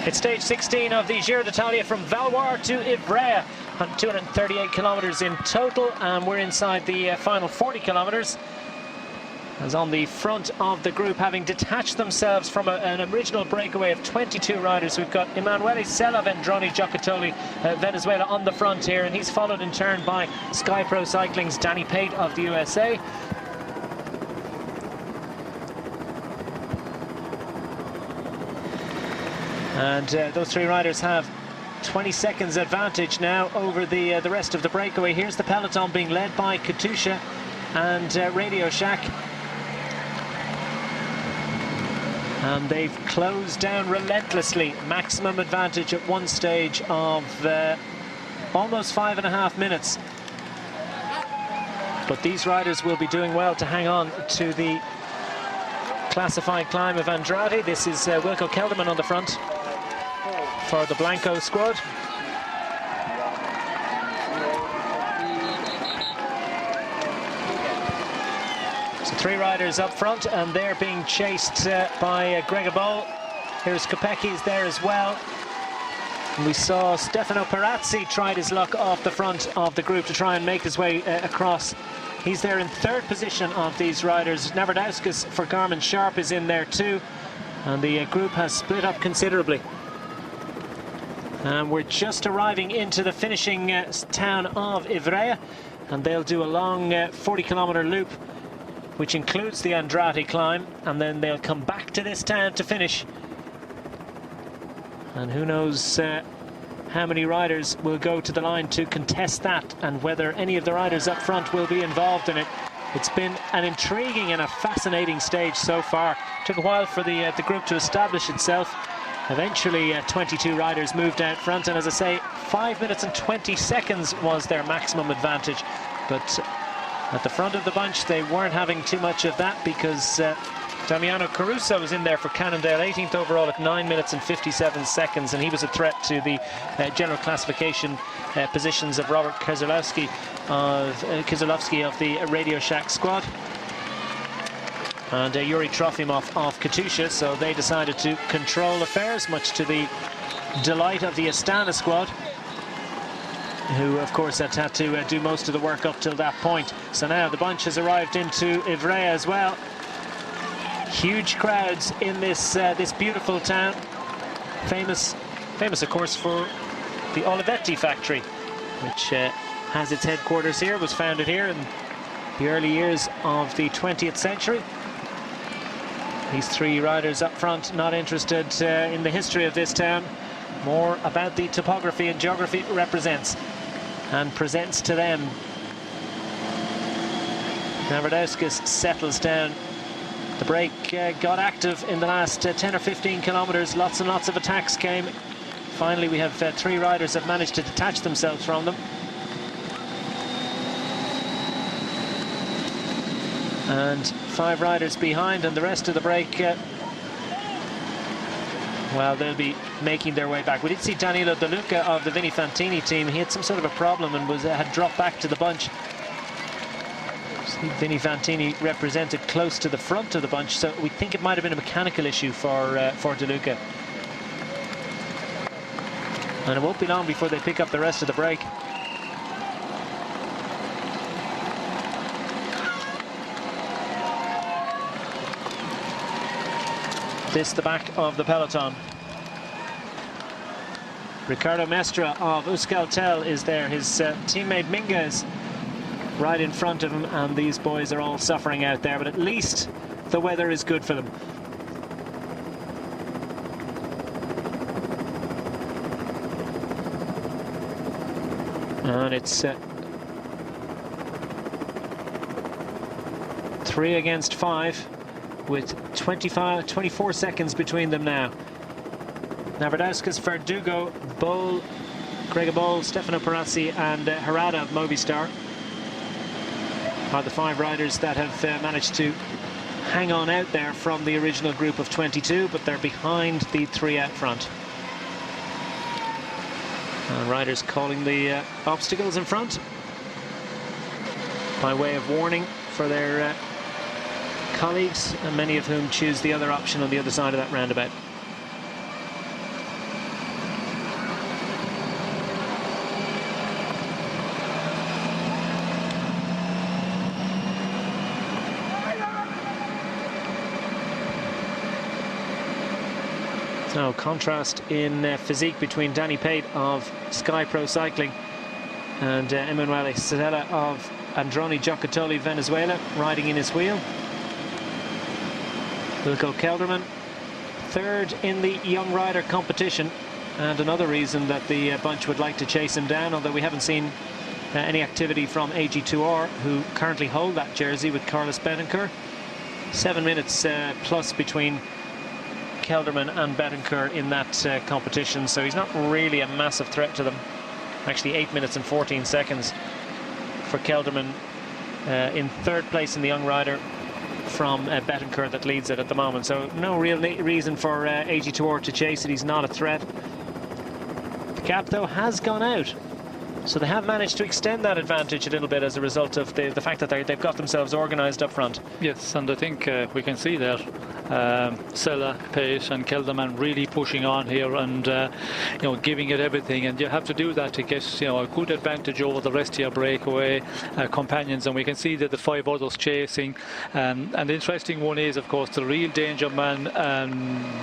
It's stage 16 of the Giro d'Italia from Valwar to Ivrea, 238 kilometers in total, and we're inside the final 40 kilometers. As on the front of the group, having detached themselves from an original breakaway of 22 riders, we've got Emanuele Sella Vendroni Giocattoli, Venezuela, on the front here, and he's followed in turn by Sky Pro Cycling's Danny Pate of the USA. And those three riders have 20 seconds advantage now over the rest of the breakaway. Here's the peloton being led by Katusha and Radio Shack. And they've closed down relentlessly. Maximum advantage at one stage of almost 5.5 minutes. But these riders will be doing well to hang on to the classified climb of Andrade. This is Wilco Kelderman on the front for the Blanco squad. So three riders up front, and they're being chased by Grega Bol. Here's Kopecky there as well. And we saw Stefano Perazzi tried his luck off the front of the group to try and make his way across. He's there in third position of these riders. Navardauskis for Garmin Sharp is in there too. And the group has split up considerably. And we're just arriving into the finishing town of Ivrea, and they'll do a long 40-kilometer loop, which includes the Andrade climb, and then they'll come back to this town to finish. And who knows how many riders will go to the line to contest that, and whether any of the riders up front will be involved in it. It's been an intriguing and a fascinating stage so far. It took a while for the group to establish itself. Eventually 22 riders moved out front, and as I say, 5 minutes and 20 seconds was their maximum advantage. But at the front of the bunch, they weren't having too much of that, because Damiano Caruso was in there for Cannondale, 18th overall at 9 minutes and 57 seconds, and he was a threat to the general classification positions of Robert Keselowski of the Radio Shack squad. And Yuri Trofimov of Katusha, so they decided to control affairs, much to the delight of the Astana squad, who of course had to do most of the work up till that point. So now the bunch has arrived into Ivrea as well. Huge crowds in this this beautiful town, famous of course for the Olivetti factory, which has its headquarters here, was founded here in the early years of the 20th century. These three riders up front not interested in the history of this town, more about the topography and geography it represents and presents to them. Navardauskis settles down. The break got active in the last 10 or 15 kilometers. Lots and lots of attacks came. Finally, we have three riders that managed to detach themselves from them. And 5 riders behind, and the rest of the break, well, they'll be making their way back. We did see Danilo De Luca of the Vini Fantini team. He had some sort of a problem and had dropped back to the bunch. Vini Fantini represented close to the front of the bunch, so we think it might have been a mechanical issue for De Luca. And it won't be long before they pick up the rest of the break. This the back of the peloton. Ricardo Mestre of Euskaltel is there. His teammate Minga is right in front of him, and these boys are all suffering out there, but at least the weather is good for them. And it's 3 against 5. With 24 seconds between them now. Navardauskis, Verdugo, Bol, Grega Bol, Stefano Perazzi and Harada of Movistar are the 5 riders that have managed to hang on out there from the original group of 22, but they're behind the 3 out front. And riders calling the obstacles in front by way of warning for their colleagues, and many of whom choose the other option on the other side of that roundabout. So contrast in physique between Danny Pate of Sky Pro Cycling and Emanuele Sella of Androni Giocattoli Venezuela, riding in his wheel. Wilco Kelderman, third in the young rider competition, and another reason that the bunch would like to chase him down, although we haven't seen any activity from AG2R, who currently hold that jersey with Carlos Betancourt. 7 minutes plus between Kelderman and Betancourt in that competition, so he's not really a massive threat to them. Actually 8 minutes and 14 seconds for Kelderman, in third place in the young rider from Betancourt that leads it at the moment. So no real reason for AG2R to chase it. He's not a threat. The gap though has gone out, so they have managed to extend that advantage a little bit as a result of the fact that they've got themselves organised up front. Yes, and I think we can see that Sella, Pate and Kelderman really pushing on here and you know, giving it everything, and you have to do that to get, you know, a good advantage over the rest of your breakaway companions. And we can see that the 5 others chasing, and the interesting one is of course the real danger man,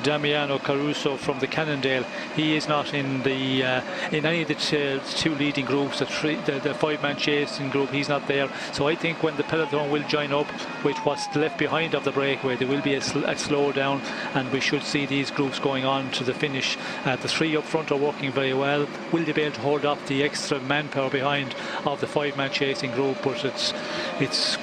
Damiano Caruso from the Cannondale. He is not in the in any of the two leading groups, the 5-man chasing group. He's not there, so I think when the peloton will join up with what's left behind of the breakaway, there will be a slow down, and we should see these groups going on to the finish. The 3 up front are working very well. Will they be able to hold up the extra manpower behind of the 5-man chasing group? But it's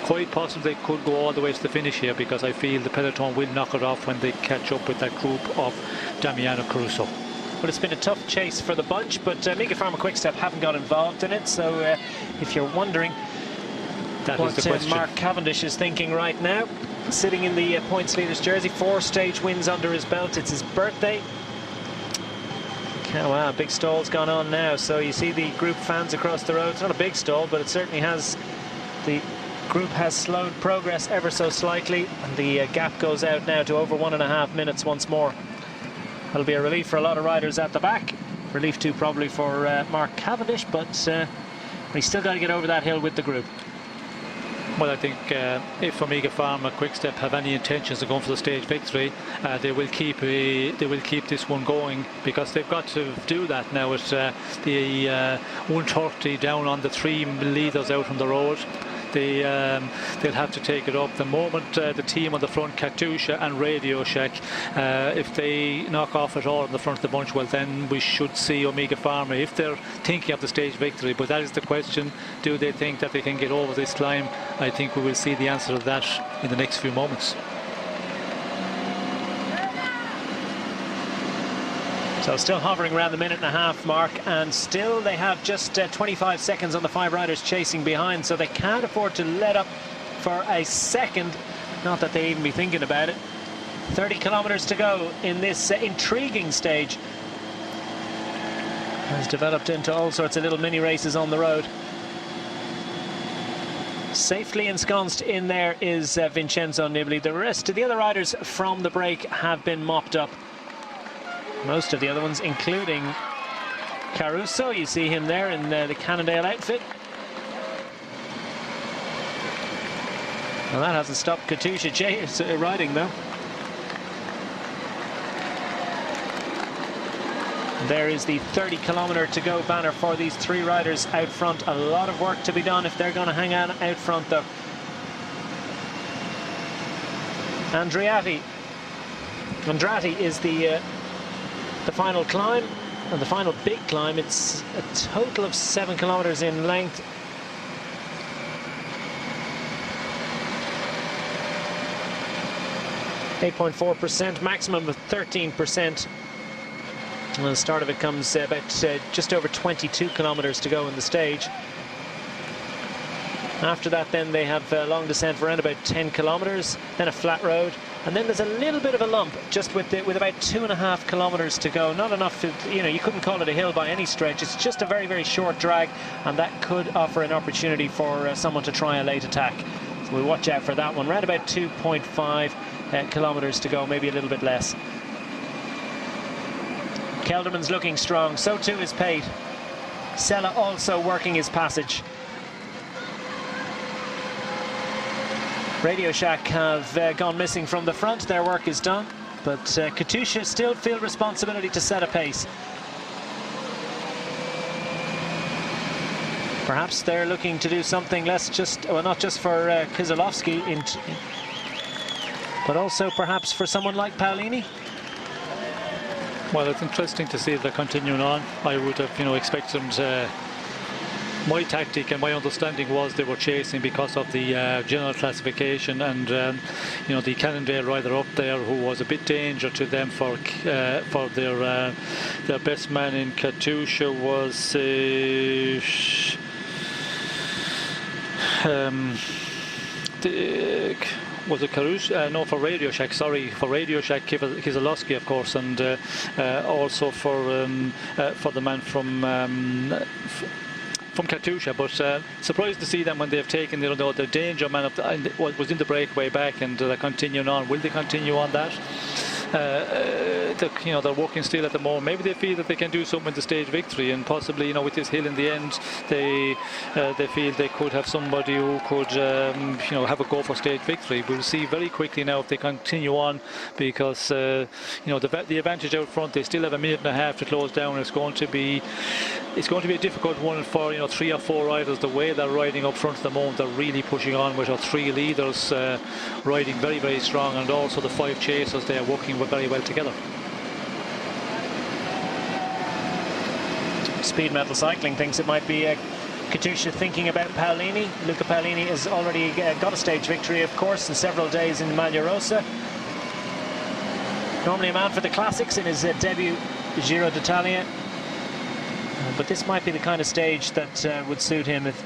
quite possible they could go all the way to the finish here, because I feel the peloton will knock it off when they catch up with that group of Damiano Caruso. Well, it's been a tough chase for the bunch, but Amiga Pharma Quickstep haven't got involved in it, so if you're wondering what Mark Cavendish is thinking right now, sitting in the points leader's jersey, 4 stage wins under his belt. It's his birthday. Oh, wow, big stall's gone on now, so you see the group fans across the road. It's not a big stall, but it certainly has. The group has slowed progress ever so slightly, and the gap goes out now to over 1.5 minutes once more. That'll be a relief for a lot of riders at the back. Relief too probably for Mark Cavendish, but he's still got to get over that hill with the group. Well, I think if Omega Pharma Quickstep have any intentions of going for the stage victory, they will keep this one going, because they've got to do that now with the 130 down on the 3 leaders out on the road. They'll have to take it up. The moment the team on the front, Katusha and Radio Shack, if they knock off at all in the front of the bunch, well, then we should see Omega Pharma, if they're thinking of the stage victory. But that is the question: do they think that they can get over this climb? I think we will see the answer to that in the next few moments. So still hovering around the 1.5-minute mark, and still they have just 25 seconds on the 5 riders chasing behind, so they can't afford to let up for a second. Not that they even be thinking about it. 30 kilometers to go in this intriguing stage. Has developed into all sorts of little mini races on the road. Safely ensconced in there is Vincenzo Nibali. The rest of the other riders from the break have been mopped up. Most of the other ones, including Caruso. You see him there in the Cannondale outfit. Well, that hasn't stopped Katusha riding, though. There is the 30 kilometer to go banner for these 3 riders out front. A lot of work to be done if they're going to hang on out front, though. Andrade is the final climb, and the final big climb. It's a total of 7 kilometers in length. (8.4%), maximum of 13%. And the start of it comes about just over 22 kilometers to go in the stage. After that, then they have a long descent for around about 10 kilometers, then a flat road, and then there's a little bit of a lump just with about 2.5 kilometers to go. Not enough to, you know, you couldn't call it a hill by any stretch. It's just a very, very short drag, and that could offer an opportunity for someone to try a late attack. So we'll watch out for that one. Around about 2.5 kilometers to go, maybe a little bit less. Kelderman's looking strong, so too is Pate. Sella also working his passage. Radio Shack have gone missing from the front. Their work is done. but Katusha still feel responsibility to set a pace. Perhaps they're looking to do something less just, well, not just for Keselowski, but also perhaps for someone like Paolini. Well, it's interesting to see they're continuing on. I would have, expected them to. My tactic and my understanding was they were chasing because of the general classification, and the Cannondale rider up there who was a bit danger to them for their best man in Katusha was was it Katusha? No, for Radio Shack. Sorry, for Radio Shack, Keselowski, of course, and also for the man from Katusha. But surprised to see them when they've taken the danger man was in the breakaway back, and they're continuing on. Will they continue on that? They're walking still at the moment. Maybe they feel that they can do something with the stage victory, and possibly, with this hill in the end, they feel they could have somebody who could, have a go for stage victory. We'll see very quickly now if they continue on, because the advantage out front. They still have a minute and a half to close down. It's going to be a difficult one for 3 or 4 riders. The way they're riding up front at the moment, they're really pushing on with our 3 leaders riding very, very strong, and also the 5 chasers. They are working very well together. Speed Metal Cycling thinks it might be Katusha thinking about Paolini. Luca Paolini has already got a stage victory, of course, in several days in Maglia Rosa. Normally a man for the classics in his debut Giro d'Italia. But this might be the kind of stage that would suit him. With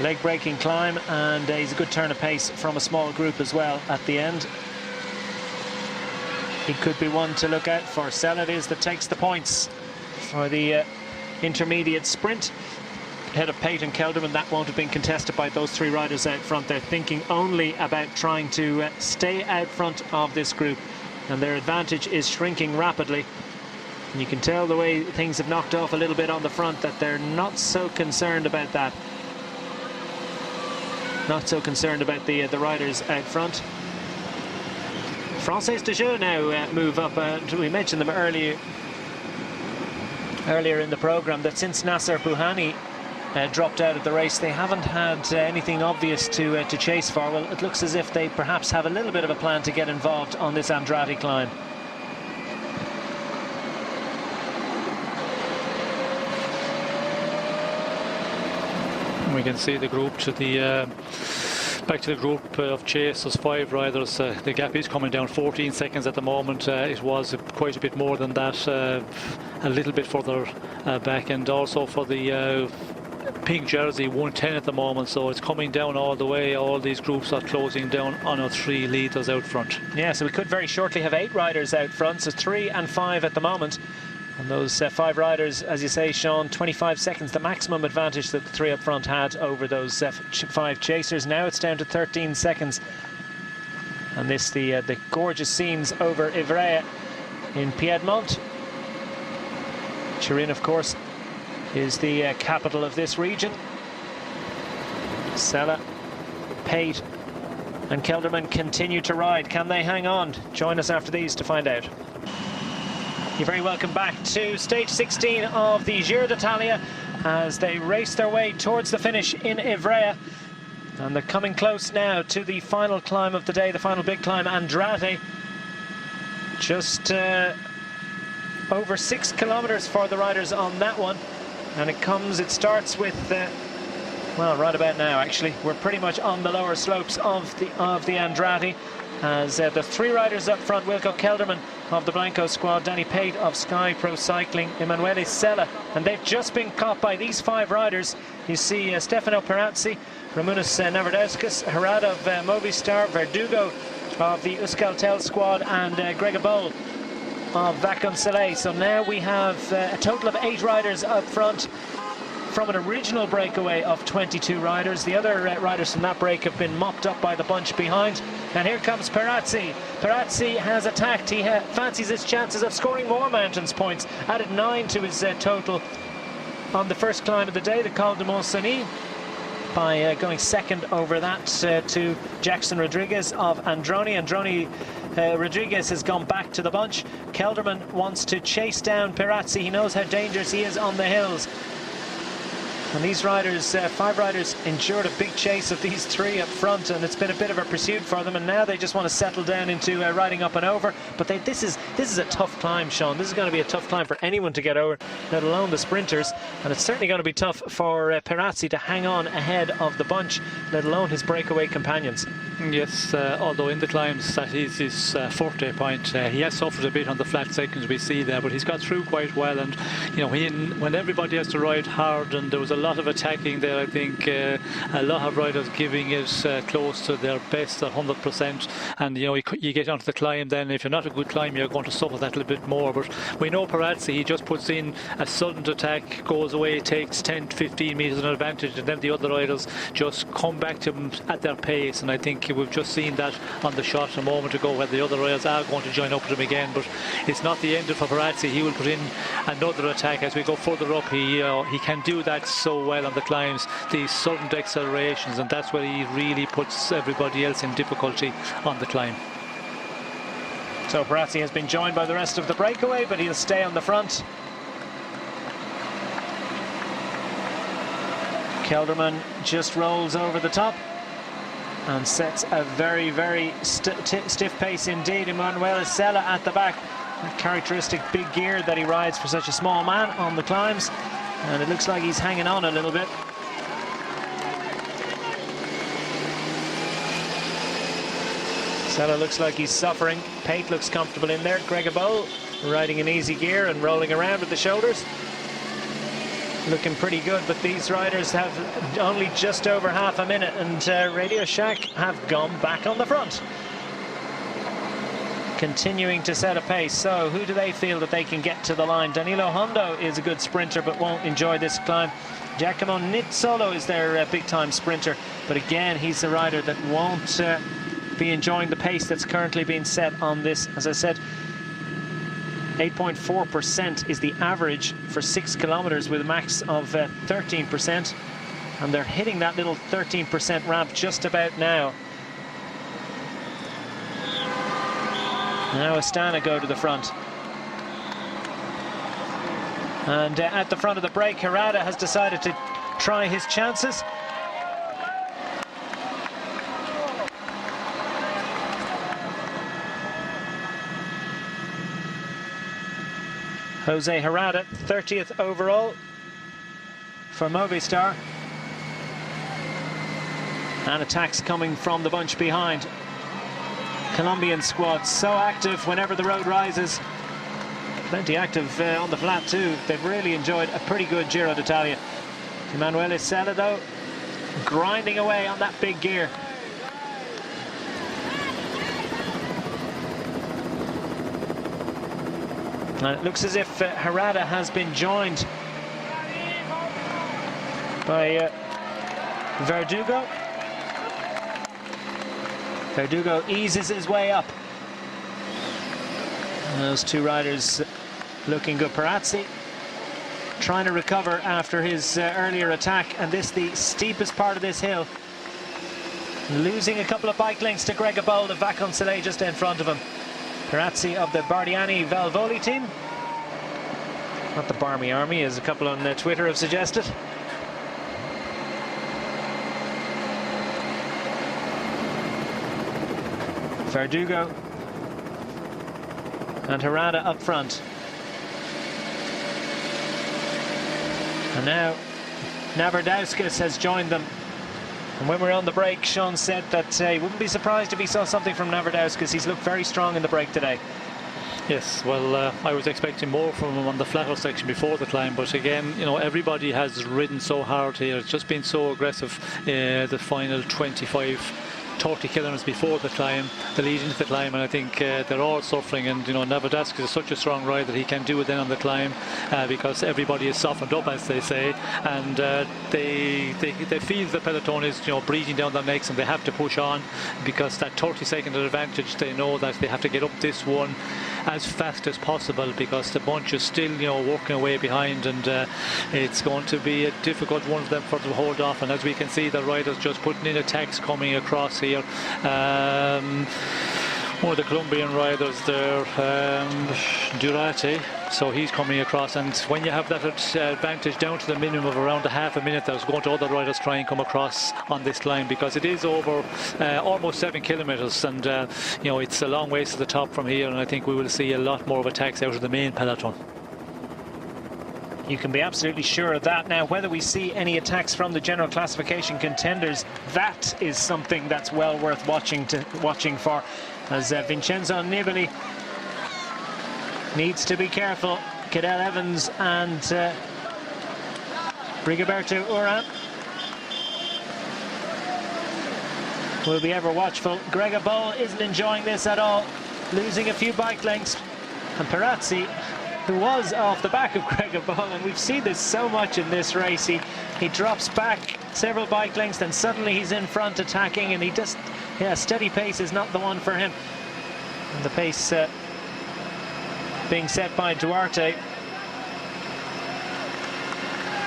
leg-breaking climb, and he's a good turn of pace from a small group as well at the end. He could be one to look out for. Sella it is that takes the points for the intermediate sprint. Ahead of Pate and Kelderman, that won't have been contested by those 3 riders out front. They're thinking only about trying to stay out front of this group, and their advantage is shrinking rapidly. And you can tell the way things have knocked off a little bit on the front that they're not so concerned about that. Not so concerned about the riders out front. Française de Jeu now move up. We mentioned them earlier in the programme, that since Nasser Bouhanni dropped out of the race, they haven't had anything obvious to chase for. Well, it looks as if they perhaps have a little bit of a plan to get involved on this Andrade climb. We can see the group to the back to the group of chasers, 5 riders. The gap is coming down 14 seconds at the moment. It was quite a bit more than that, a little bit further back, and also for the pink jersey 110 at the moment, so it's coming down all the way. All these groups are closing down on our 3 leaders out front. Yeah, so we could very shortly have 8 riders out front, so 3 and 5 at the moment. And those 5 riders, as you say, Sean, 25 seconds, the maximum advantage that the 3 up front had over those 5 chasers. Now it's down to 13 seconds. And this, the gorgeous scenes over Ivrea in Piedmont. Turin, of course, is the capital of this region. Sella, Pate and Kelderman continue to ride. Can they hang on? Join us after these to find out. You're very welcome back to stage 16 of the Giro d'Italia as they race their way towards the finish in Ivrea. And they're coming close now to the final climb of the day, the final big climb, Andrade. Just over 6 kilometers for the riders on that one. And it starts with, well, right about now, actually. We're pretty much on the lower slopes of the Andrade. As the 3 riders up front, Wilco Kelderman of the Blanco squad, Danny Pate of Sky Pro Cycling, Emanuele Sella, and they've just been caught by these 5 riders. You see Stefano Perazzi, Ramunas Navardescus, Herrad of Movistar, Verdugo of the Euskaltel squad, and Greg Boll of Vacansoleil. So now we have a total of 8 riders up front from an original breakaway of 22 riders. The other riders from that break have been mopped up by the bunch behind. And here comes Perazzi. Perazzi has attacked. He fancies his chances of scoring more mountains points. Added 9 to his total on the first climb of the day, the Col de Mont-Cenis, by going second over that to Jackson Rodriguez of Androni. Androni Rodriguez has gone back to the bunch. Kelderman wants to chase down Perazzi. He knows how dangerous he is on the hills. And these riders, 5 riders, endured a big chase of these 3 up front, and it's been a bit of a pursuit for them, and now they just want to settle down into riding up and over. But this is a tough climb, Sean. This is going to be a tough climb for anyone to get over, let alone the sprinters. And it's certainly going to be tough for Perazzi to hang on ahead of the bunch, let alone his breakaway companions. Yes, although in the climbs that is his forte point. He has suffered a bit on the flat sections we see there, but he's got through quite well. And you know, when everybody has to ride hard, and there was a lot of attacking there, I think a lot of riders giving it close to their best at 100%. And you know, you get onto the climb, then if you're not a good climb, you're going to suffer that a little bit more. But we know Perazzi, he just puts in a sudden attack, goes away, takes 10-15 meters an advantage, and then the other riders just come back to him at their pace. And I think we've just seen that on the shot a moment ago, where the other riders are going to join up with him again. But it's not the end for Perazzi. He will put in another attack as we go further up. He can do that so well on the climbs, these sudden accelerations, and that's where he really puts everybody else in difficulty on the climb. So Perazzi has been joined by the rest of the breakaway, but he'll stay on the front. Kelderman just rolls over the top and sets a very, very stiff pace indeed. Emanuele Sella at the back. A characteristic big gear that he rides for such a small man on the climbs. And it looks like he's hanging on a little bit. Sella looks like he's suffering. Pate looks comfortable in there. Greg Abol riding in easy gear and rolling around with the shoulders. Looking pretty good, but these riders have only just over half a minute, and Radio Shack have gone back on the front, continuing to set a pace. So who do they feel that they can get to the line? Danilo Hondo is a good sprinter but won't enjoy this climb. Giacomo Nizzolo is their big time sprinter, but again he's a rider that won't be enjoying the pace that's currently being set on this. As I said, 8.4% is the average for 6 kilometers with a max of 13%, and they're hitting that little 13% ramp just about now. Now Astana go to the front. And at the front of the break, Herrada has decided to try his chances. Jose Herrada, 30th overall for Movistar. And attacks coming from the bunch behind. Colombian squad so active whenever the road rises. Plenty active on the flat too. They've really enjoyed a pretty good Giro d'Italia. Emanuele Sella though, grinding away on that big gear. And it looks as if Herrada has been joined by Verdugo. Verdugo eases his way up. And those two riders looking good. Perazzi trying to recover after his earlier attack, and this the steepest part of this hill. Losing a couple of bike lengths to Greg Abol of Vacansoleil just in front of him. Perazzi of the Bardiani Valvoli team. Not the Barmy Army, as a couple on Twitter have suggested. Verdugo and Herrada up front. And now Navardauskas has joined them. And when we were on the break, Sean said that he wouldn't be surprised if he saw something from Navardauskas. He's looked very strong in the break today. Yes, well, I was expecting more from him on the flatter section before the climb, but again, you know, everybody has ridden so hard here. It's just been so aggressive, the final 25-30 kilometers before the climb, the lead into the climb, and I think they're all suffering. And you know, Navardauskas is such a strong rider that he can do it then on the climb, because everybody is softened up, as they say, and they feel the peloton is, you know, breathing down their necks, and they have to push on, because that 30-second advantage, they know that they have to get up this one as fast as possible, because the bunch is still, you know, working away behind, and it's going to be a difficult one for them to hold off. And as we can see, the riders just putting in attacks coming across here. one of the Colombian riders there, Durate, so he's coming across, and when you have that advantage down to the minimum of around a half a minute, there's going to other riders try and come across on this line, because it is over almost 7 kilometres, and you know, it's a long ways to the top from here, and I think we will see a lot more of attacks out of the main peloton. You can be absolutely sure of that. Now, whether we see any attacks from the general classification contenders, that is something that's well worth watching for, as Vincenzo Nibali needs to be careful. Cadel Evans and Rigoberto Urán will be ever watchful. Gregor Boll isn't enjoying this at all, losing a few bike lengths, and Perazzi, who was off the back of Gregor Boll, and we've seen this so much in this race. He drops back several bike lengths, and suddenly he's in front attacking, and he just, yeah, steady pace is not the one for him. And the pace being set by Duarte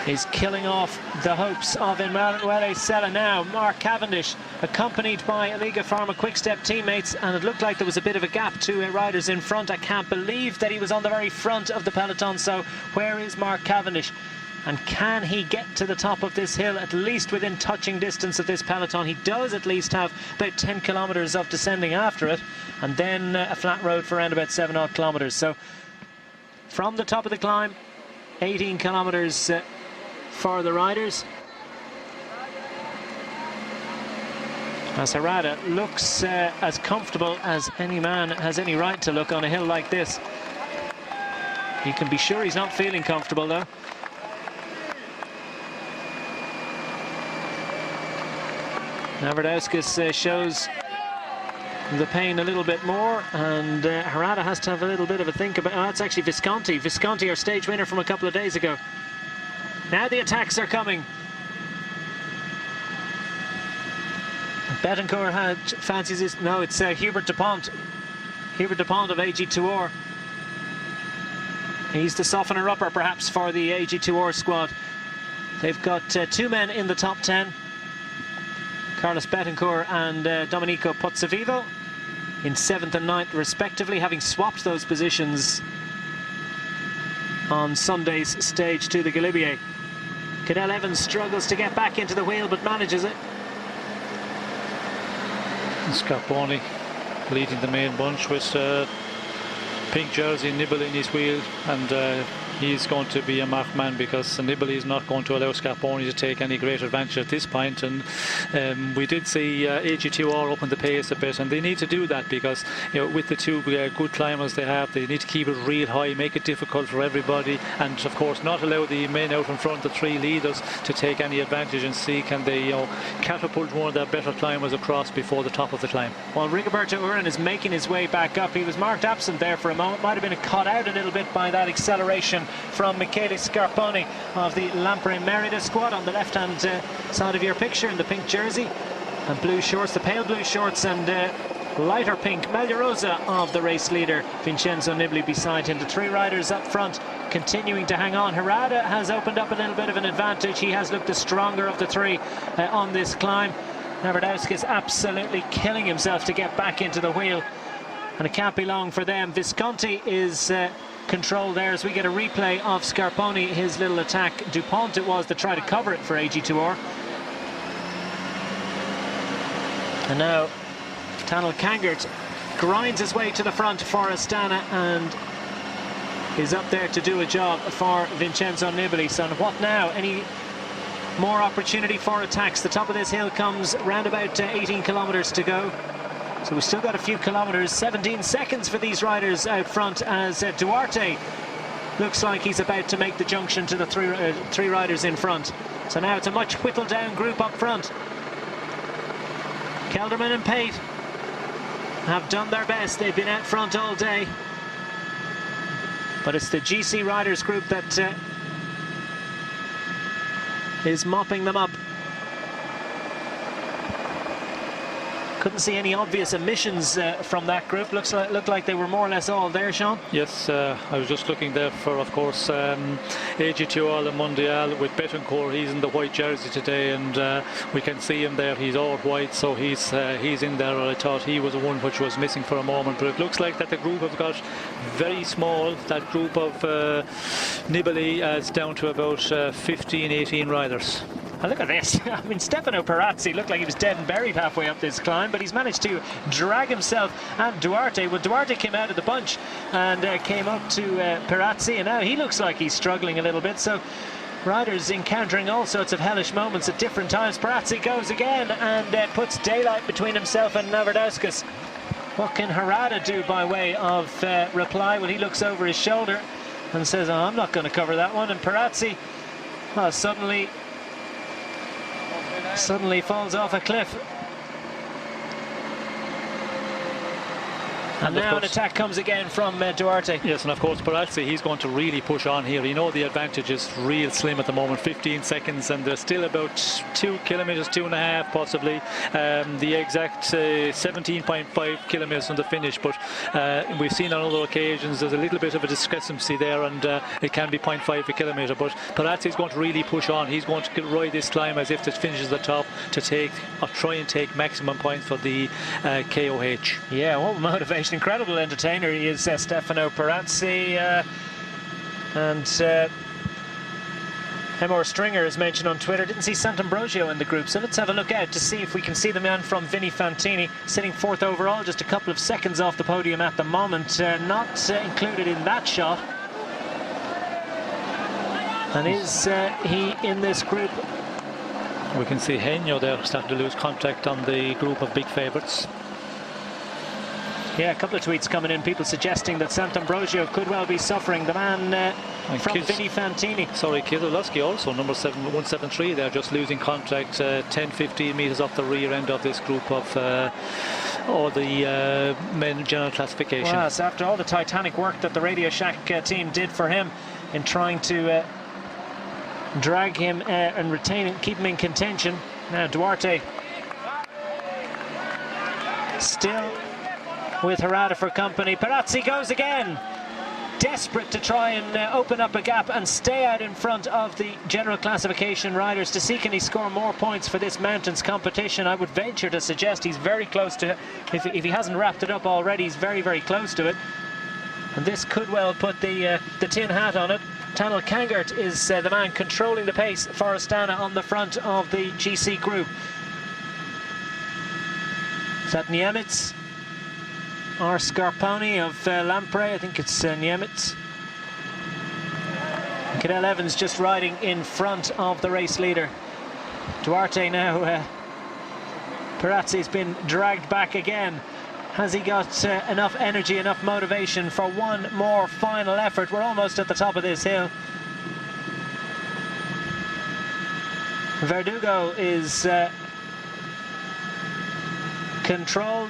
is killing off the hopes of Emanuele Sella. Now Mark Cavendish, accompanied by Liga Pharma Quick-Step teammates, and it looked like there was a bit of a gap to riders in front. I can't believe that he was on the very front of the peloton. So where is Mark Cavendish, and can he get to the top of this hill, at least within touching distance of this peloton? He does at least have about 10 kilometers of descending after it, and then a flat road for around about 7 odd kilometers. So from the top of the climb, 18 kilometers for the riders, as Herrada looks as comfortable as any man has any right to look on a hill like this. You can be sure he's not feeling comfortable though. Navardauskis shows the pain a little bit more, and Herrada has to have a little bit of a think about. Oh, that's actually Visconti. Visconti, our stage winner from a couple of days ago. Now the attacks are coming. Betancourt fancies his. No, it's Hubert Dupont. Hubert Dupont of AG2R. He's the softener upper perhaps for the AG2R squad. They've got 2 men in the top 10. Carlos Betancourt and Domenico Pozzovivo in 7th and 9th respectively, having swapped those positions on Sunday's stage to the Galibier. Cadel Evans struggles to get back into the wheel, but manages it. Scarponi leading the main bunch with pink jersey, Nibali in his wheel, and he's going to be a marked man, because Nibali is not going to allow Scarponi to take any great advantage at this point. And we did see AG2R open the pace a bit, and they need to do that, because you know, with the 2 good climbers they have, they need to keep it real high, make it difficult for everybody, and of course not allow the men out in front, the 3 leaders, to take any advantage, and see can they, you know, catapult one of their better climbers across before the top of the climb. Well, Rigoberto Urán is making his way back up. He was marked absent there for a moment, might have been caught out a little bit by that acceleration from Michele Scarponi of the Lampre Merida squad on the left-hand side of your picture in the pink jersey and blue shorts, the pale blue shorts, and lighter pink Maglia Rosa of the race leader Vincenzo Nibali beside him. The 3 riders up front continuing to hang on. Herrada has opened up a little bit of an advantage. He has looked the stronger of the 3 on this climb. Navardauskis absolutely killing himself to get back into the wheel, and it can't be long for them. Visconti is control there as we get a replay of Scarponi, his little attack. Dupont it was to try to cover it for AG2R. And now Tanel Kangert grinds his way to the front for Astana and is up there to do a job for Vincenzo Nibali. So what now? Any more opportunity for attacks? The top of this hill comes round about 18 kilometers to go. So we've still got a few kilometers. 17 seconds for these riders out front, as Duarte looks like he's about to make the junction to the 3 riders in front. So now it's a much whittled down group up front. Kelderman and Pate have done their best. They've been out front all day, but it's the GC riders group that is mopping them up. couldn't see any obvious omissions from that group. Looked like they were more or less all there, Sean. Yes, I was just looking there for, of course, AG2 All Mondial with Betancourt. He's in the white jersey today, and we can see him there. He's all white, so he's in there. I thought he was the one which was missing for a moment, but it looks like that the group have got very small. That group of Nibali is down to about 15, 18 riders. Oh, look at this. I mean, Stefano Perazzi looked like he was dead and buried halfway up this climb, but he's managed to drag himself and Duarte. Well, Duarte came out of the bunch and came up to Perazzi, and now he looks like he's struggling a little bit. So riders encountering all sorts of hellish moments at different times. Perazzi goes again and puts daylight between himself and Navardauskas. What can Harada do by way of reply? Well, he looks over his shoulder and says, oh, I'm not going to cover that one. And Perazzi, well, suddenly falls off a cliff. And now an attack comes again from Duarte. Yes, and of course Perazzi, he's going to really push on here. You know, the advantage is real slim at the moment, 15 seconds, and there's still about 2 kilometers, 2.5 possibly. The exact 17.5 kilometers from the finish, but we've seen on other occasions there's a little bit of a discrepancy there, and it can be 0.5 a kilometer. But Perazzi is going to really push on. He's going to ride this climb as if it finishes at the top to take or try and take maximum points for the KOH. Yeah, what motivation. Incredible entertainer he is, Stefano Perazzi, and Hemor Stringer is mentioned on Twitter. Didn't see Sant'Ambrogio in the group, so let's have a look out to see if we can see the man from Vinnie Fantini sitting 4th overall, just a couple of seconds off the podium at the moment, not included in that shot. And is he in this group? We can see Henio there starting to lose contact on the group of big favourites. Yeah, a couple of tweets coming in, people suggesting that Sant'Ambrogio could well be suffering. The man from Vinnie Fantini. Sorry, Kieselowski also, number 173 there, just losing contact 10-15 metres off the rear end of this group of all the men general classification. Well, so after all the titanic work that the Radio Shack team did for him in trying to drag him and retain him, keep him in contention. Now Duarte still with Harada for company. Perazzi goes again, desperate to try and open up a gap and stay out in front of the general classification riders to see can he score more points for this mountains competition. I would venture to suggest he's very close to, if he hasn't wrapped it up already, he's very, very close to it. And this could well put the tin hat on it. Tanel Kangert is the man controlling the pace for Astana on the front of the GC group. Is that Niemitz? Or Scarponi of Lampre? I think it's Niemitz. Cadel Evans just riding in front of the race leader. Duarte now. Perazzi's been dragged back again. Has he got enough energy, enough motivation for one more final effort? We're almost at the top of this hill. Verdugo is controlled.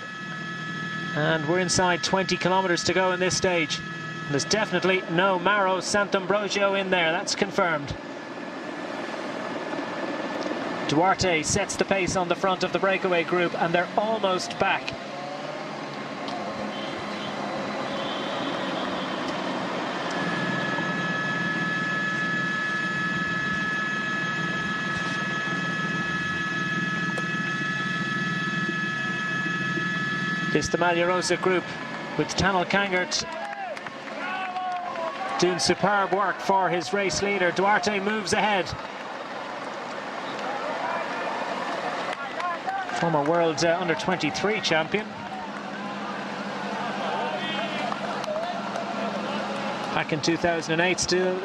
And we're inside 20 kilometers to go in this stage. There's definitely no Mauro Sant'Ambrogio in there, that's confirmed. Duarte sets the pace on the front of the breakaway group, and they're almost back. It's the Maglia Rosa group with Tanel Kangert doing superb work for his race leader. Duarte moves ahead. Former world under-23 champion. Back in 2008, still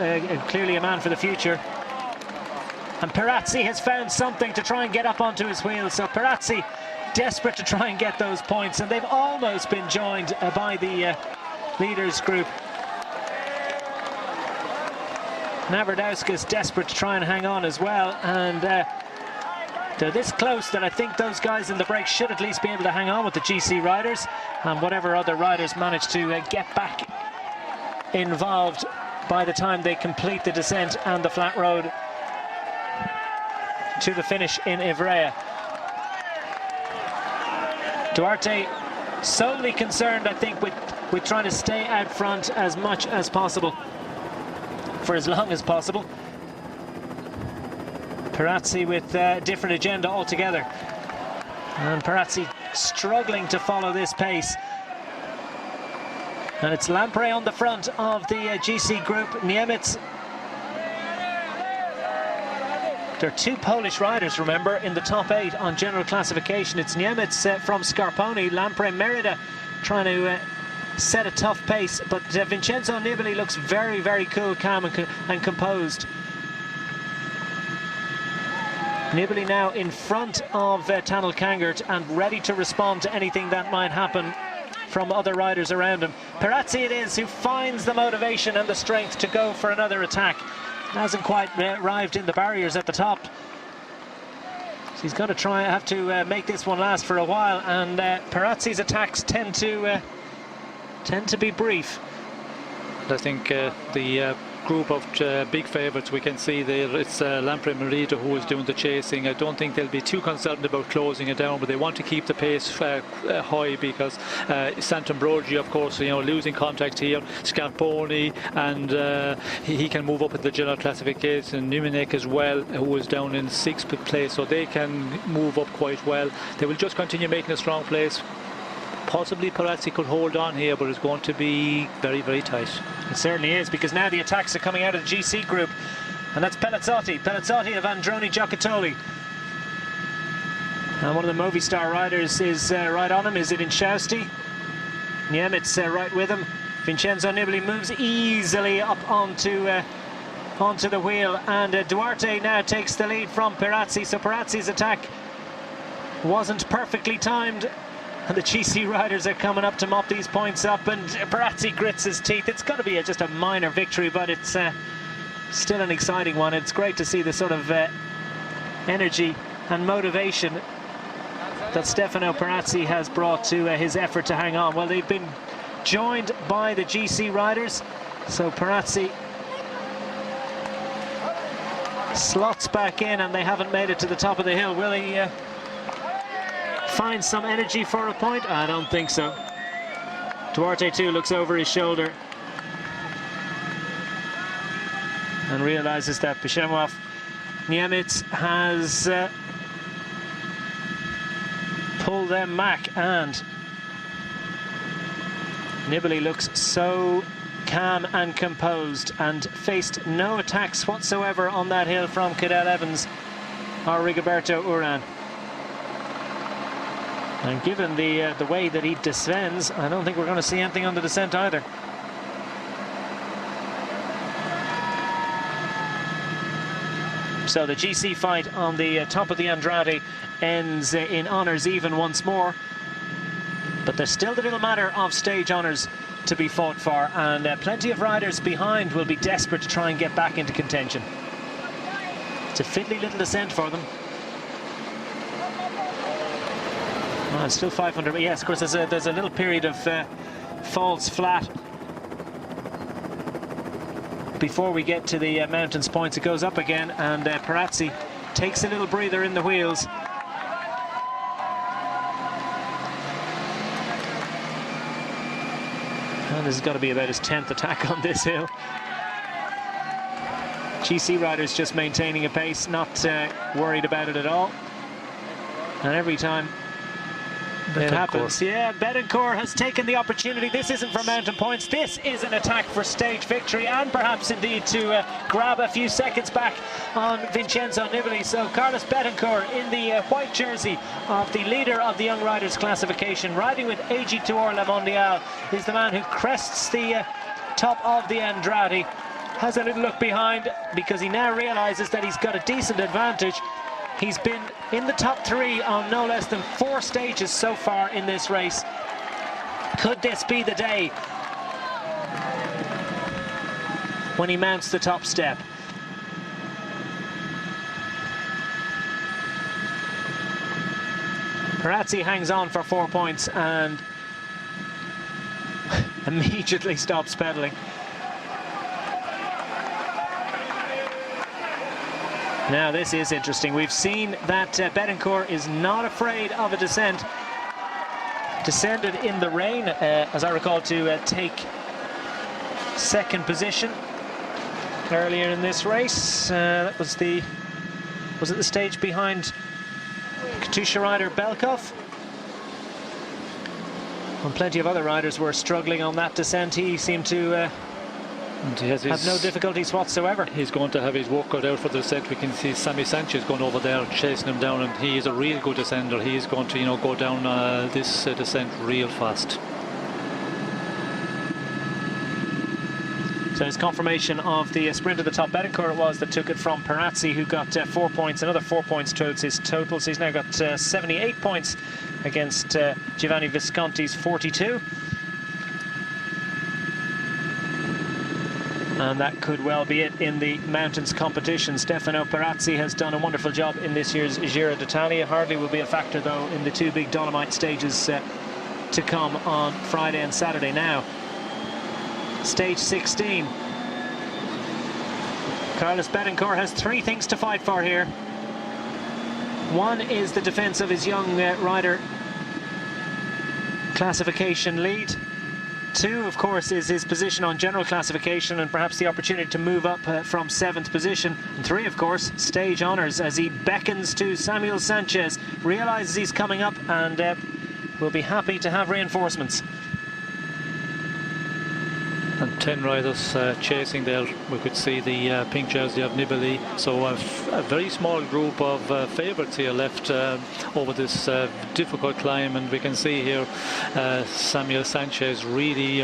clearly a man for the future. And Perazzi has found something to try and get up onto his wheels. So Perazzi desperate to try and get those points, and they've almost been joined by the leaders group. Navardauskas desperate to try and hang on as well, and they're this close that I think those guys in the break should at least be able to hang on with the GC riders, and whatever other riders manage to get back involved by the time they complete the descent and the flat road to the finish in Ivrea. Duarte solely concerned, I think, with trying to stay out front as much as possible for as long as possible. Perazzi with a different agenda altogether, and Perazzi struggling to follow this pace. And it's Lampre on the front of the GC group. Niemiec. There are two Polish riders, remember, in the top 8 on general classification. It's Niemiec from Scarponi, Lampre Merida trying to set a tough pace, but Vincenzo Nibali looks very, very cool, calm and composed. Nibali now in front of Tanel Kangert and ready to respond to anything that might happen from other riders around him. Perazzi it is who finds the motivation and the strength to go for another attack. Hasn't quite arrived in the barriers at the top. So he's going to have to make this one last for a while, and Perazzi's attacks tend to be brief. I think the group of big favourites we can see there, it's Lampre Merida who is doing the chasing. I don't think they'll be too concerned about closing it down, but they want to keep the pace high, because Sant'Ambrogio, of course, you know, losing contact here. Scarponi, and he can move up at the general classification. Niemiec as well, who is down in 6th place, so they can move up quite well. They will just continue making a strong place. Possibly Perazzi could hold on here, but it's going to be very, very tight. It certainly is, because now the attacks are coming out of the GC group, and that's Pelazzotti of Androni Giocattoli. And one of the Movistar riders is right on him. Is it Inchausti? Niemiec right with him. Vincenzo Nibali moves easily up onto the wheel, and Duarte now takes the lead from Perazzi. So Perazzi's attack wasn't perfectly timed, and the GC riders are coming up to mop these points up, and Perazzi grits his teeth. It's got to be just a minor victory, but it's still an exciting one. It's great to see the sort of energy and motivation that Stefano Perazzi has brought to his effort to hang on. Well, they've been joined by the GC riders, so Perazzi slots back in, and they haven't made it to the top of the hill. Will he find some energy for a point? I don't think so. Duarte too looks over his shoulder and realizes that Bishemov Niemiec has pulled them back, and Nibali looks so calm and composed and faced no attacks whatsoever on that hill from Cadel Evans or Rigoberto Urán. And given the way that he descends, I don't think we're going to see anything on the descent either. So the GC fight on the top of the Andrade ends in honours even once more. But there's still the little matter of stage honours to be fought for, and plenty of riders behind will be desperate to try and get back into contention. It's a fiddly little descent for them. Oh, it's still 500, but yes, of course, there's a little period of falls flat before we get to the mountains points. It goes up again, and Perazzi takes a little breather in the wheels. And this has got to be about his 10th attack on this hill. GC riders just maintaining a pace, not worried about it at all. And every time it happens. Yeah, Betancourt has taken the opportunity. This isn't for mountain points. This is an attack for stage victory, and perhaps indeed to grab a few seconds back on Vincenzo Nibali. So Carlos Betancourt in the white jersey of the leader of the Young Riders classification, riding with AG Tour La Mondiale, is the man who crests the top of the Andrade. Has a little look behind, because he now realizes that he's got a decent advantage. He's been in the top 3 on no less than 4 stages so far in this race. Could this be the day when he mounts the top step? Perazzi hangs on for 4 points and immediately stops pedaling. Now this is interesting. We've seen that Betancourt is not afraid of a descent. descended in the rain, as I recall, to take second position earlier in this race. That was it the stage behind Katusha rider Belkov? And plenty of other riders were struggling on that descent. He seemed to have no difficulties whatsoever. He's going to have his work cut out for the descent. We can see Sammy Sanchez going over there chasing him down, and he is a real good descender. He is going to, go down this descent real fast. So his confirmation of the sprint at the top. Betancourt it was that took it from Perazzi, who got 4 points, another 4 points towards his total. So he's now got 78 points against Giovanni Visconti's 42. And that could well be it in the mountains competition. Stefano Perazzi has done a wonderful job in this year's Giro d'Italia. Hardly will be a factor, though, in the two big Dolomite stages to come on Friday and Saturday now. Stage 16. Carlos Betancourt has 3 things to fight for here. One is the defence of his young rider classification lead. 2, of course, is his position on general classification and perhaps the opportunity to move up from 7th position. And 3, of course, stage honours, as he beckons to Samuel Sanchez, realises he's coming up and will be happy to have reinforcements. And 10 riders chasing there. We could see the pink jersey of Nibali. So a very small group of favourites here left over this difficult climb. And we can see here Samuel Sanchez, really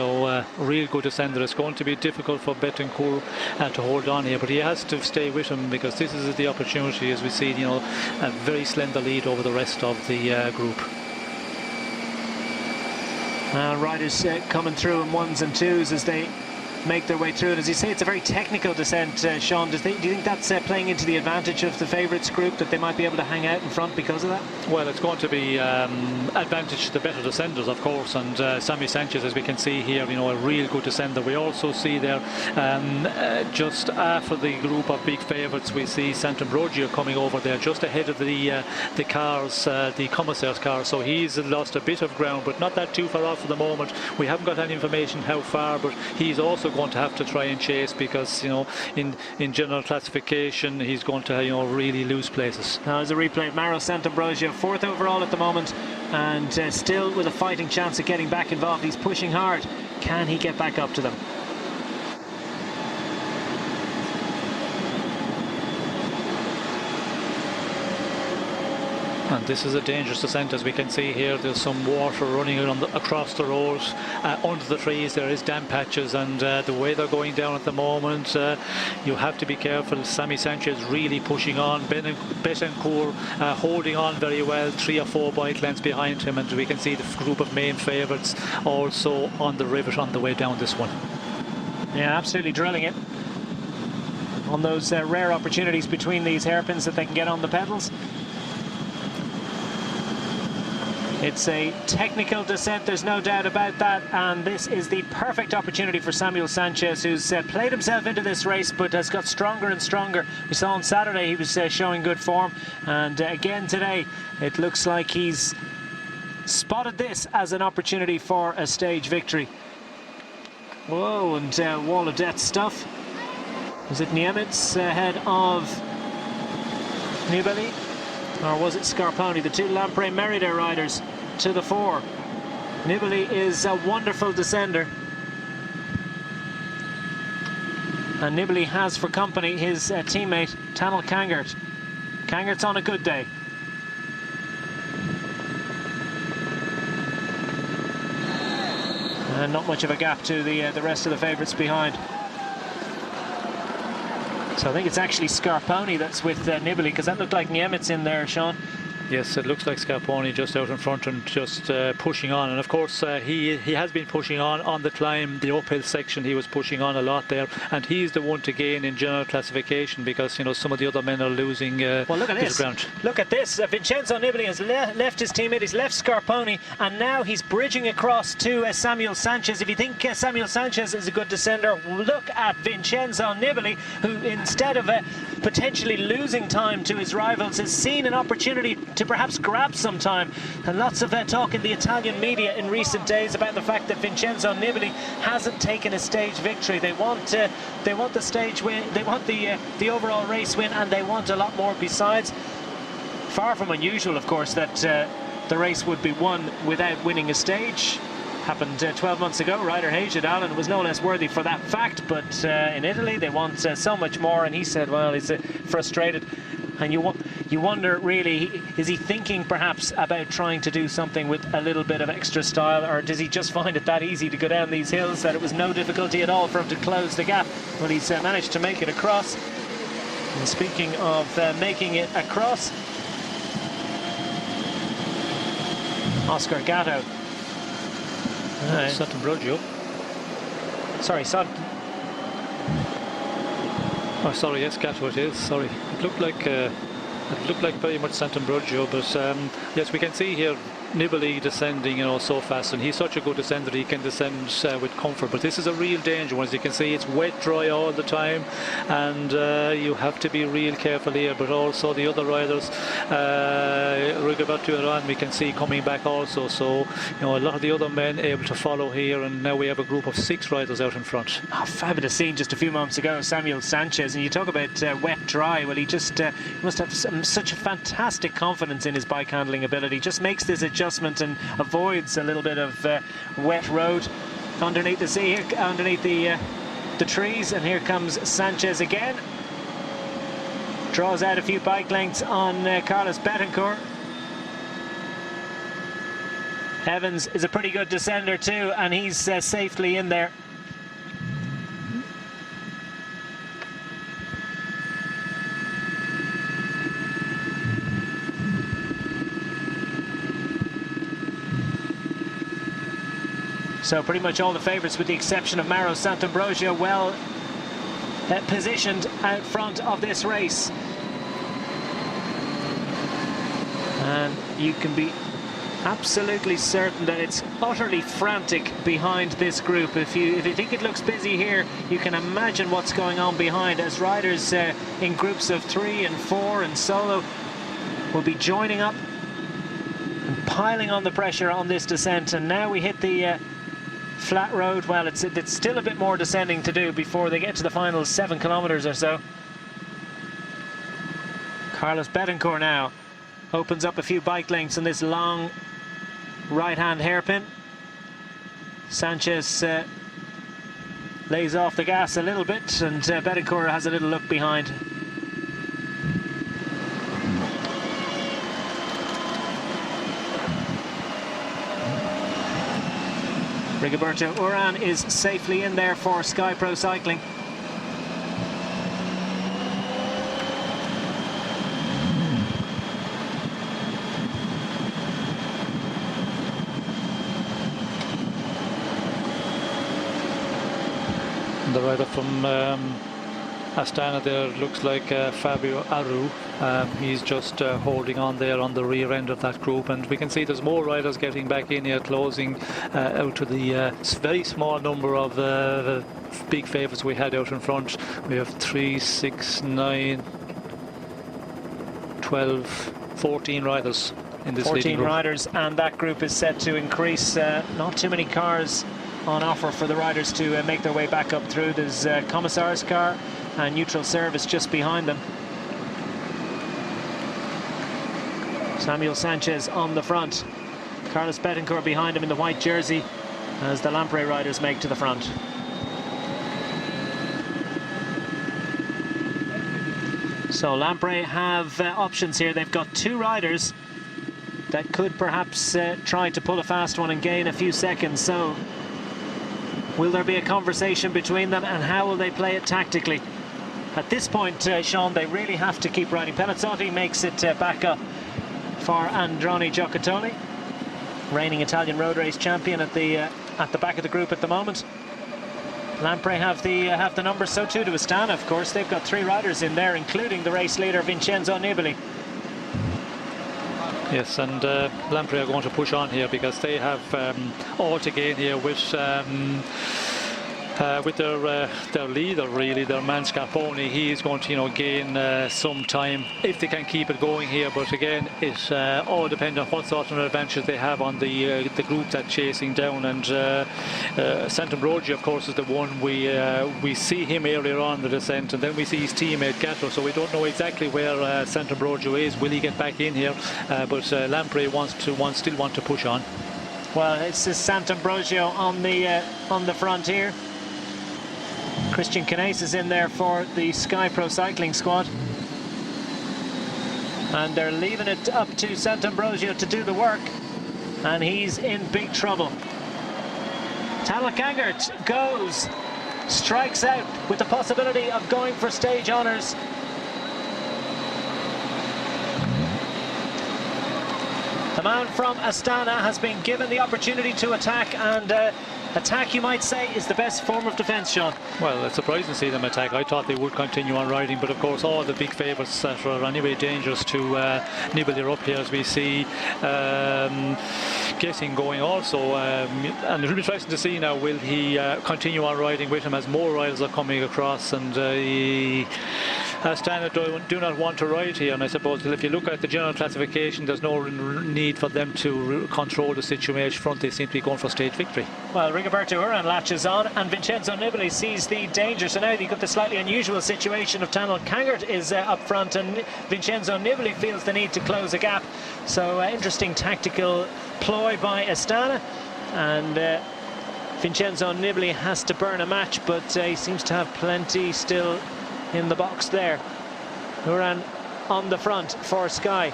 real good descender. It's going to be difficult for Betancourt to hold on here, but he has to stay with him, because this is the opportunity, as we see, a very slender lead over the rest of the group. Riders coming through in 1s and 2s as they make their way through it. As you say, it's a very technical descent, Sean. Do you think that's playing into the advantage of the favourites group, that they might be able to hang out in front because of that? Well, it's going to be advantage to the better descenders, of course, and Sammy Sanchez, as we can see here, a real good descender. We also see there just after the group of big favourites, we see Sant'Ambrogio coming over there just ahead of the cars, the commissaire's car. So he's lost a bit of ground, but not that too far off for the moment. We haven't got any information how far, but he's also going to have to try and chase, because in general classification he's going to really lose places. Now there's a replay of Mauro Sant'Ambrogio, 4th overall at the moment, and still with a fighting chance of getting back involved. He's pushing hard. Can he get back up to them? And this is a dangerous descent, as we can see here. There's some water running across the road. Under the trees there is damp patches, and the way they're going down at the moment, you have to be careful. Sammy Sanchez really pushing on. Betancourt holding on very well, 3 or 4 bike lengths behind him, and we can see the group of main favourites also on the rivet on the way down this one. Yeah, absolutely drilling it on those rare opportunities between these hairpins that they can get on the pedals. It's a technical descent, there's no doubt about that, and this is the perfect opportunity for Samuel Sanchez, who's played himself into this race but has got stronger and stronger. We saw on Saturday he was showing good form, and again today it looks like he's spotted this as an opportunity for a stage victory. Whoa, and wall of death stuff. Was it Niemitz ahead of Nibali? Or was it Scarponi? The 2 Lampre Merida riders to the fore. Nibali is a wonderful descender. And Nibali has for company his teammate, Tanel Kangert. Kangert's on a good day. And not much of a gap to the rest of the favourites behind. So I think it's actually Scarponi that's with Nibali, because that looked like Niemitz in there, Sean. Yes, it looks like Scarponi just out in front and just pushing on. And of course he has been pushing on the climb, the uphill section. He was pushing on a lot there, and he's the one to gain in general classification, because some of the other men are losing well, look at this ground. Look at this. Vincenzo Nibali has left his teammate, he's left Scarponi, and now he's bridging across to Samuel Sanchez. If you think Samuel Sanchez is a good descender, look at Vincenzo Nibali, who instead of potentially losing time to his rivals has seen an opportunity to perhaps grab some time. And lots of talk in the Italian media in recent days about the fact that Vincenzo Nibali hasn't taken a stage victory. They want the stage win, they want the overall race win, and they want a lot more besides. Far from unusual, of course, that the race would be won without winning a stage. Happened 12 months ago. Ryder Haged Allen was no less worthy for that fact, but in Italy they want so much more, and he said, well, he's frustrated. And you wonder, really, is he thinking perhaps about trying to do something with a little bit of extra style, or does he just find it that easy to go down these hills that it was no difficulty at all for him to close the gap? Well, he's managed to make it across. And speaking of making it across, Oscar Gatto. Sant'Ambrogio. Sorry, Oh, sorry, yes, Gatto it is. Sorry, it looked like very much Sant'Ambrogio, but yes, we can see here Nibali descending, so fast, and he's such a good descender. He can descend with comfort, but this is a real danger one. As you can see, it's wet, dry all the time, and you have to be real careful here. But also the other riders, Rigoberto Urán, we can see coming back also. So a lot of the other men able to follow here, and now we have a group of 6 riders out in front. Oh, fabulous scene just a few moments ago, Samuel Sanchez. And you talk about wet, dry. Well, he just must have such a fantastic confidence in his bike handling ability. Just makes this adjustment and avoids a little bit of wet road underneath the sea, underneath the trees. And here comes Sanchez again. Draws out a few bike lengths on Carlos Betancourt. Evans is a pretty good descender too, and he's safely in there. So pretty much all the favourites, with the exception of Mauro Sant'Ambrogio, well positioned out front of this race. And you can be absolutely certain that it's utterly frantic behind this group. If you think it looks busy here, you can imagine what's going on behind, as riders in groups of 3 and 4 and solo will be joining up and piling on the pressure on this descent. And now we hit the flat road. Well, it's still a bit more descending to do before they get to the final 7 kilometers or so. Carlos Betancourt now opens up a few bike lengths on this long right-hand hairpin. Sanchez lays off the gas a little bit, and Betancourt has a little look behind. Rigoberto Urán is safely in there for Sky Pro Cycling. The rider from Astana there looks like Fabio Aru. He's just holding on there on the rear end of that group, and we can see there's more riders getting back in here, closing out to the very small number of big favourites we had out in front. We have 3, 6, 9, 12, 14 riders in this 14 riders, and that group is set to increase. Not too many cars on offer for the riders to make their way back up through. There's Commissar's car and neutral service just behind them. Samuel Sanchez on the front, Carlos Betancourt behind him in the white jersey, as the Lampre riders make to the front. So Lampre have options here. They've got 2 riders that could perhaps try to pull a fast one and gain a few seconds. So will there be a conversation between them, and how will they play it tactically? At this point, Sean, they really have to keep riding. Pelazzotti makes it back up for Androni Giocattoli, reigning Italian road race champion, at the back of the group at the moment. Lampre have the numbers, so too do Astana, of course. They've got 3 riders in there, including the race leader Vincenzo Nibali. Yes, and Lampre are going to push on here because they have all to gain here with with their leader, really, their man Scarponi. He is going to gain some time if they can keep it going here, but again it all depends on what sort of advantage they have on the group that's chasing down. And Sant'Ambrogio, of course, is the one we see him earlier on the descent, and then we see his teammate Gatto, so we don't know exactly where Sant'Ambrogio is. Will he get back in here? But Lampre still want to push on. Well, it's Sant'Ambrogio on the front here. Christian Canese is in there for the Sky Pro Cycling squad. And they're leaving it up to Sant'Ambrogio to do the work. And he's in big trouble. Tanel Kangert goes, strikes out with the possibility of going for stage honours. The man from Astana has been given the opportunity to attack, and attack, you might say, is the best form of defence, Sean. Well, it's surprising to see them attack. I thought they would continue on riding, but of course all the big favourites that are anyway dangerous to nibble here up here, as we see Getting going also, and it'll be interesting to see now, will he continue on riding with him as more riders are coming across, and Astana do not want to ride here. And I suppose if you look at the general classification, there's no need for them to control the situation front. They seem to be going for stage victory. Well, Rigoberto Urán latches on, and Vincenzo Nibali sees the danger. So now you've got the slightly unusual situation of Tanel Kangert is up front, and Vincenzo Nibali feels the need to close a gap. So interesting tactical ploy by Astana, and Vincenzo Nibali has to burn a match, but he seems to have plenty still in the box there. Urán on the front for Sky.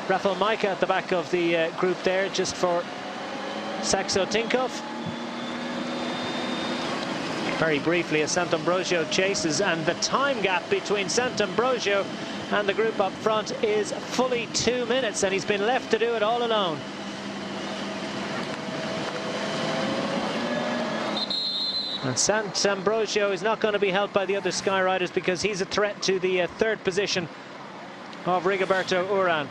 Rafał Majka at the back of the group there, just for Saxo Tinkoff. Very briefly, as Sant'Ambrogio chases, and the time gap between Sant'Ambrogio and the group up front is fully 2 minutes, and he's been left to do it all alone. And Sant'Ambrogio is not going to be helped by the other Sky riders, because he's a threat to the third position of Rigoberto Urán.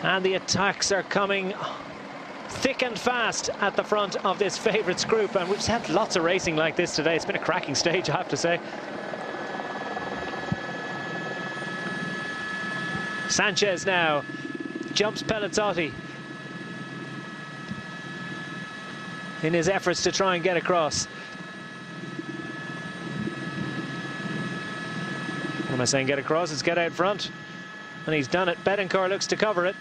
And the attacks are coming thick and fast at the front of this favourites group, and we've had lots of racing like this today. It's been a cracking stage, I have to say. Sanchez now jumps Pellizotti in his efforts to try and get across. What am I saying? Get across? It's get out front. And he's done it. Betancourt looks to cover it.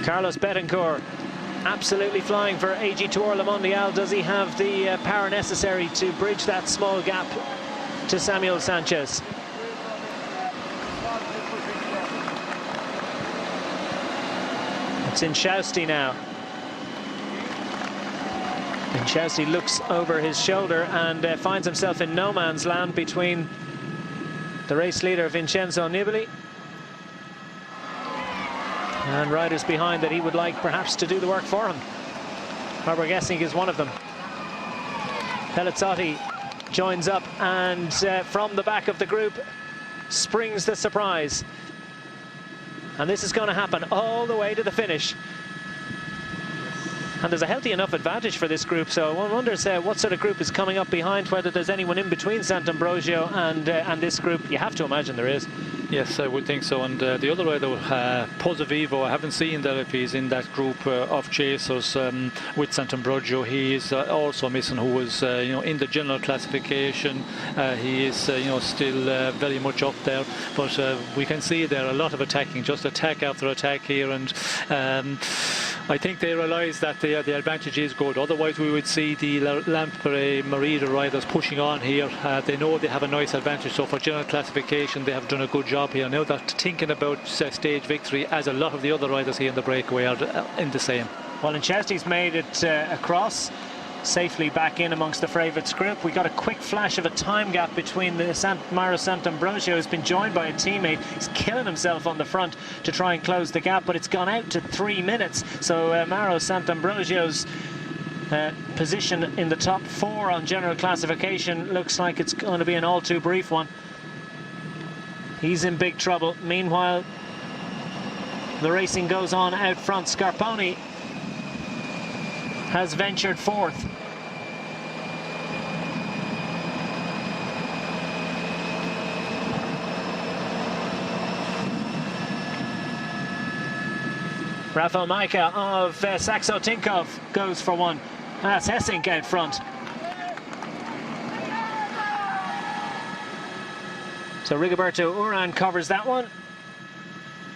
Carlos Betancourt absolutely flying for AG Tour Le Mondial. Does he have the power necessary to bridge that small gap to Samuel Sanchez? It's Inchausti now. Inchausti looks over his shoulder and finds himself in no man's land between the race leader Vincenzo Nibali and riders behind that he would like perhaps to do the work for him. Harbour Gesink is one of them. Pellizotti joins up, and from the back of the group springs the surprise. And this is going to happen all the way to the finish. And there's a healthy enough advantage for this group, so one wonders what sort of group is coming up behind, whether there's anyone in between Sant'Ambrogio and this group. You have to imagine there is. Yes, I would think so. And the other rider, Pozzovivo, I haven't seen that if he's in that group of chasers with Sant'Ambrogio. He is also missing, who was in the general classification. He is still very much up there, but we can see there a lot of attacking, just attack after attack here, and I think they realise that the advantage is good. Otherwise we would see the Lampre Merida riders pushing on here. They know they have a nice advantage, so for general classification they have done a good job here. Now they're thinking about stage victory, as a lot of the other riders here in the breakaway are in the same. Well, Inchausti's made it across safely back in amongst the favourites group. We got a quick flash of a time gap between the Mauro Sant'Ambrogio, who's been joined by a teammate. He's killing himself on the front to try and close the gap, but it's gone out to 3 minutes. So Mauro Sant'Ambrogio's position in the top 4 on general classification looks like it's going to be an all too brief one. He's in big trouble. Meanwhile, The racing goes on out front. Scarponi has ventured fourth. Rafael Majka of Saxo Tinkoff goes for one. That's Hessink out front. So Rigoberto Urán covers that one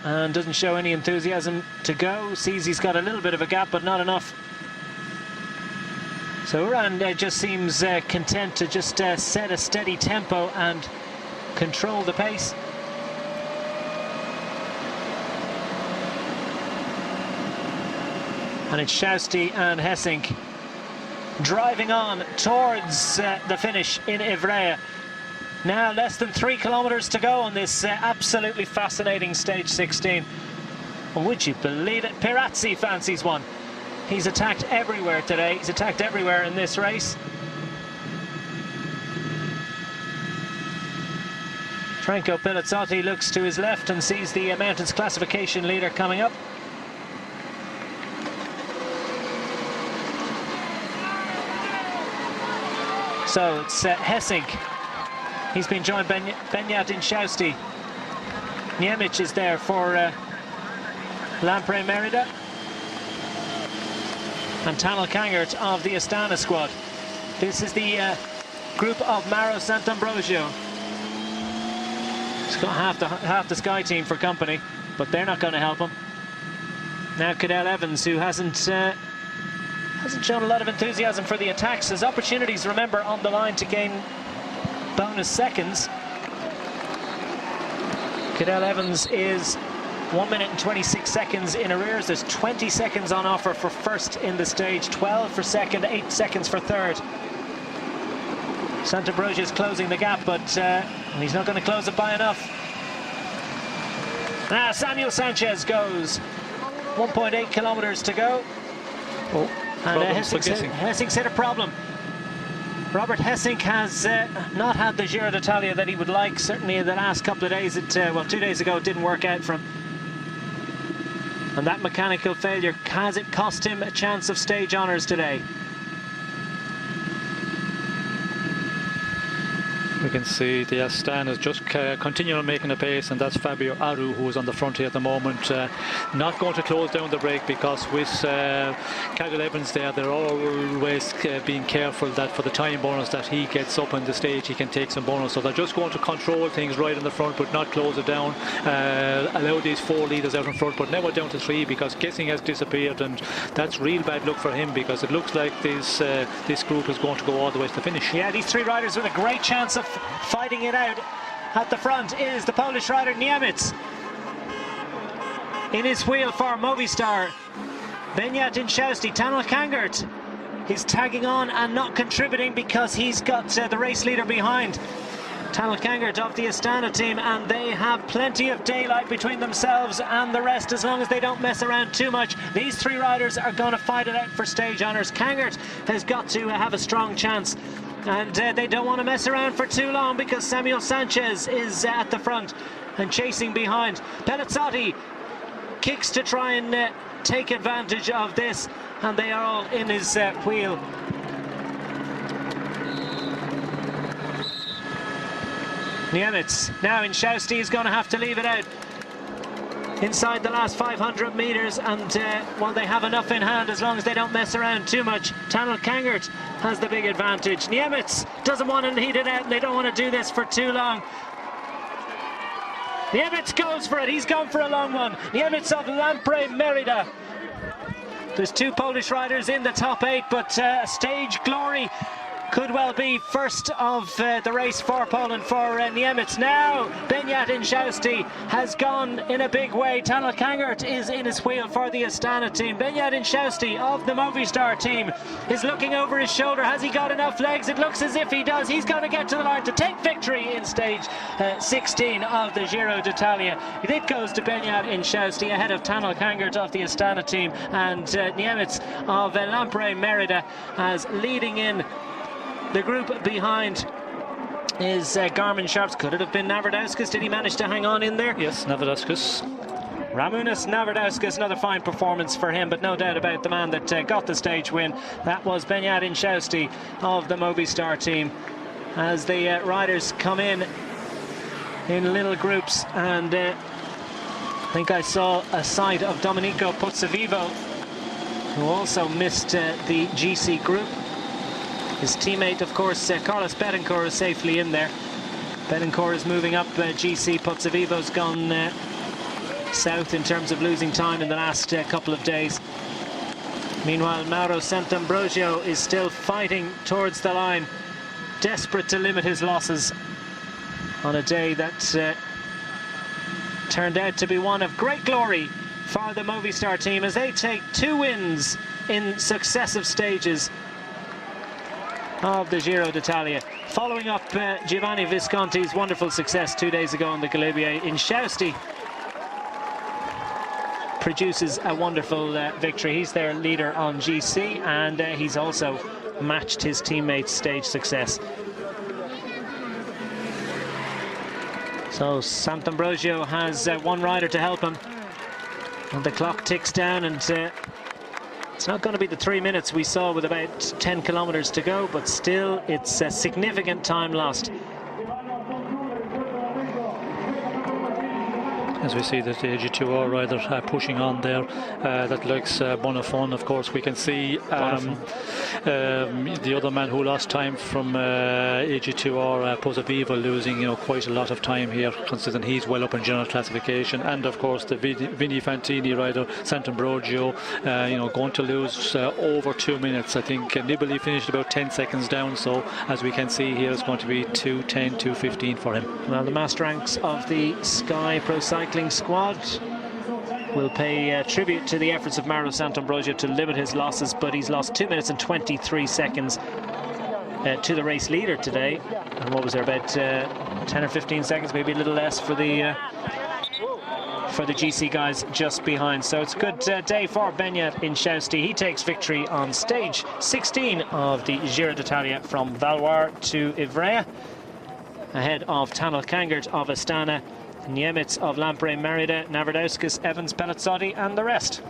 and doesn't show any enthusiasm to go. Sees he's got a little bit of a gap, but not enough. So Urán just seems content to just set a steady tempo and control the pace. And it's Schausty and Hessink driving on towards the finish in Ivrea. Now less than 3 kilometers to go on this absolutely fascinating stage 16. And would you believe it? Pirazzi fancies one. He's attacked everywhere today. He's attacked everywhere in this race. Franco Pelazzotti looks to his left and sees the mountains classification leader coming up. So it's Hessink. He's been joined by Benyat Inchausti. Niemic is there for Lampre Merida. And Tanel Kangert of the Astana squad. This is the group of Mauro Sant'Ambrogio. He's got half the Sky team for company, but they're not going to help him. Now Cadel Evans, who hasn't shown a lot of enthusiasm for the attacks. There's opportunities, remember, on the line to gain bonus seconds. Cadel Evans is 1 minute and 26 seconds in arrears. There's 20 seconds on offer for first in the stage, 12 for second, 8 seconds for third. Sant'Ambrogio is closing the gap, but he's not going to close it by enough. Now Samuel Sanchez goes. 1.8 kilometers to go. Oh. And Hessink's hit a problem. Robert Hessink has not had the Giro d'Italia that he would like. Certainly in the last couple of days, well, 2 days ago, it didn't work out for him. And that mechanical failure, has it cost him a chance of stage honours today? We can see the Astana is just continuing making a pace, and that's Fabio Aru, who is on the front here at the moment. Not going to close down the break, because with Cadel Evans there, they're always being careful that for the time bonus that he gets up on the stage, he can take some bonus. So they're just going to control things right in the front, but not close it down. Allow these 4 leaders out in front, but never down to 3, because Gissing has disappeared, and that's real bad luck for him, because it looks like this group is going to go all the way to the finish. Yeah, these 3 riders with a great chance of fighting it out. At the front is the Polish rider Niemiec. In his wheel for Movistar, Benyat Inchausti. Tanel Kangert is tagging on and not contributing because he's got the race leader behind. Tanel Kangert of the Astana team, and they have plenty of daylight between themselves and the rest as long as they don't mess around too much. These 3 riders are going to fight it out for stage honours. Kangert has got to have a strong chance, and they don't want to mess around for too long because Samuel Sanchez is at the front and chasing behind. Pelazzotti kicks to try and take advantage of this, and they are all in his wheel. Niemiec. Now Inchausti is going to have to leave it out inside the last 500 meters, and well, they have enough in hand as long as they don't mess around too much. Tanel Kangert has the big advantage. Niemiec doesn't want to heat it out, and they don't want to do this for too long. Niemiec goes for it. He's gone for a long one. Niemiec of Lampre Merida. There's 2 Polish riders in the top 8, but stage glory could well be first of the race for Poland for Niemiec. Now Benyat Inchausti has gone in a big way. Tanel Kangert is in his wheel for the Astana team. Benyat Inchausti of the Movistar team is looking over his shoulder. Has he got enough legs? It looks as if he does. He's going to get to the line to take victory in stage 16 of the Giro d'Italia. It goes to Benyat Inchausti ahead of Tanel Kangert of the Astana team, and Niemiec of Lampre Merida as leading in. The group behind is Garmin Sharps. Could it have been Navardauskis? Did he manage to hang on in there? Yes, Navardauskis. Ramūnas Navardauskas, another fine performance for him, but no doubt about the man that got the stage win. That was Beñat Inchausti of the Movistar team. As the riders come in little groups, and I think I saw a sight of Domenico Pozzovivo, who also missed the GC group. His teammate, of course, Carlos Betancourt, is safely in there. Betancourt is moving up GC. Pozzovivo's gone south in terms of losing time in the last couple of days. Meanwhile, Mauro Sant'Ambrogio is still fighting towards the line, desperate to limit his losses on a day that turned out to be one of great glory for the Movistar team, as they take 2 wins in successive stages of the Giro d'Italia. Following up Giovanni Visconti's wonderful success 2 days ago in the Galibier, Inchausti produces a wonderful victory. He's their leader on GC, and he's also matched his teammates' stage success. So Sant'Ambrogio has one rider to help him, and the clock ticks down, and it's not going to be the 3 minutes we saw with about 10 kilometers to go, but still it's a significant time lost. As we see that the AG2R rider pushing on there, that looks Bonafon. Of course, we can see the other man who lost time from AG2R, Pozzovivo, losing quite a lot of time here, considering he's well up in general classification. And of course, the Vini Fantini rider, Sant'Ambrogio, going to lose over 2 minutes. I think Nibali finished about 10 seconds down. So as we can see here, it's going to be 2:10, 2:15 for him. Well, the master ranks of the Sky Pro Cycling squad will pay tribute to the efforts of Mauro Sant'Ambrogio to limit his losses, but he's lost 2 minutes and 23 seconds to the race leader today. And what was there, about 10 or 15 seconds, maybe a little less for the GC guys just behind. So it's a good day for Beñat Inchausti. He takes victory on stage 16 of the Giro d'Italia from Valois to Ivrea, ahead of Tanel Kangert of Astana, Niemitz of Lampre Merida, Navardauskas, Evans, Pelazzotti and the rest.